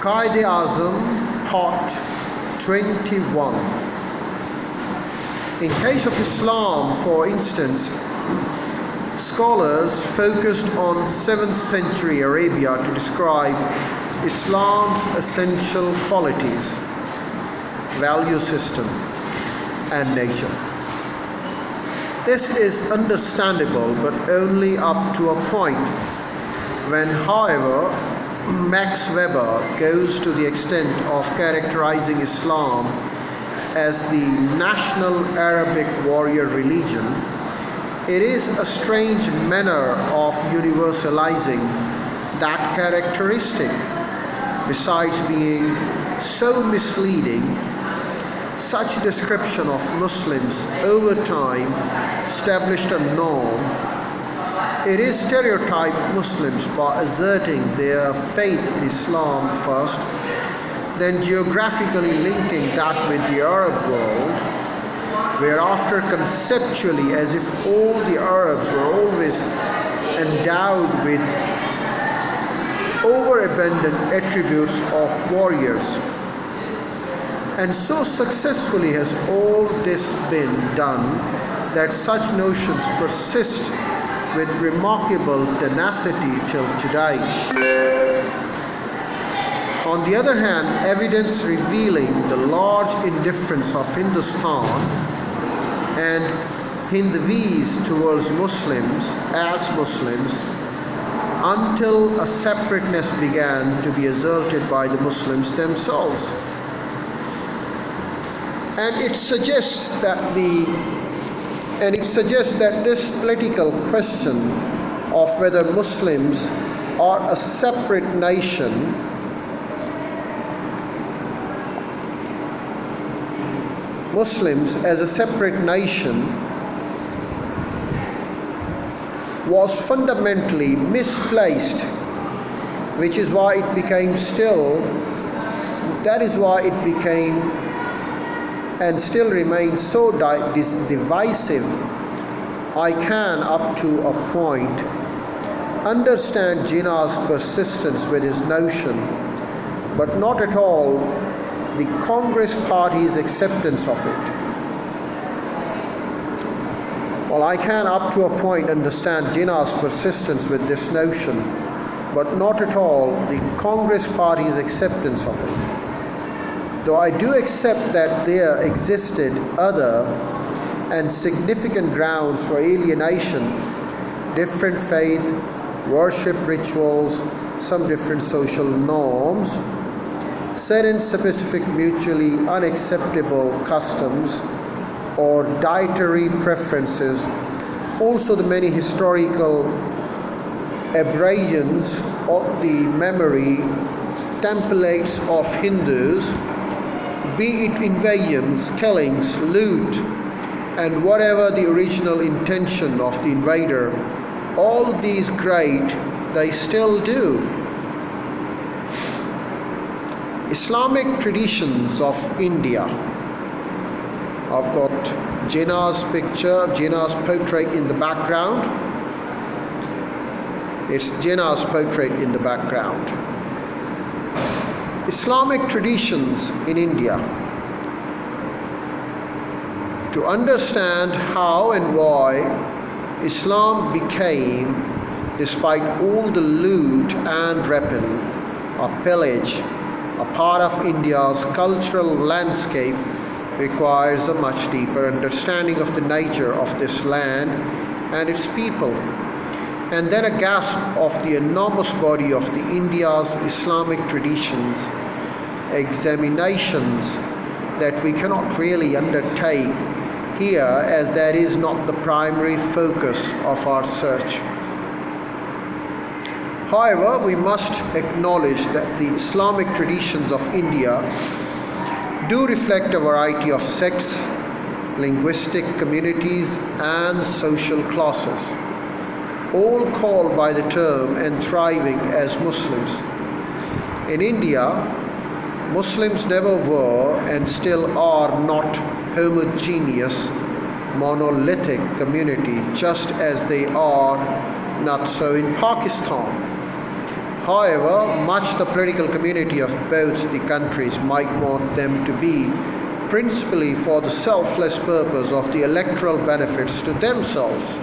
Quaid Azam, Part 21. In case of Islam, for instance, scholars focused on 7th century Arabia to describe Islam's essential qualities, value system, and nature. This is understandable, but only up to a point. When, however, Max Weber goes to the extent of characterizing Islam as the national Arabic warrior religion, it is a strange manner of universalizing that characteristic. Besides being so misleading, such description of Muslims over time established a norm. It is stereotyped Muslims by asserting their faith in Islam first, then geographically linking that with the Arab world, whereafter conceptually, as if all the Arabs were always endowed with overabundant attributes of warriors. And so successfully has all this been done that such notions persist with remarkable tenacity till today. On the other hand, evidence revealing the large indifference of Hindustan and Hindus towards Muslims as Muslims until a separateness began to be asserted by the Muslims themselves. And it suggests that this political question of whether Muslims are a separate nation Muslims as a separate nation was fundamentally misplaced, which is why it became and still remains so divisive. I can, up to a point, understand Jinnah's persistence with his notion, but not at all the Congress Party's acceptance of it. Well, I can, up to a point, understand Jinnah's persistence with this notion, but not at all the Congress Party's acceptance of it. Though I do accept that there existed other and significant grounds for alienation, different faith, worship rituals, some different social norms, certain specific mutually unacceptable customs or dietary preferences, also the many historical aberrations of the memory templates of Hindus, be it invasions, killings, loot, and whatever the original intention of the invader, all these great, they still do. Islamic traditions of India. I've got Jinnah's picture, Jinnah's portrait in the background. It's Jinnah's portrait in the background. Islamic traditions in India. To understand how and why Islam became, despite all the loot and rapine or pillage, a part of India's cultural landscape requires a much deeper understanding of the nature of this land and its people, and then a grasp of the enormous body of the India's Islamic traditions, examinations that we cannot really undertake here, as that is not the primary focus of our search. However, we must acknowledge that the Islamic traditions of India do reflect a variety of sects, linguistic communities, and social classes, all called by the term and thriving as Muslims. In India, Muslims never were and still are not homogeneous, monolithic community, just as they are not so in Pakistan. However, much the political community of both the countries might want them to be, principally for the selfless purpose of the electoral benefits to themselves.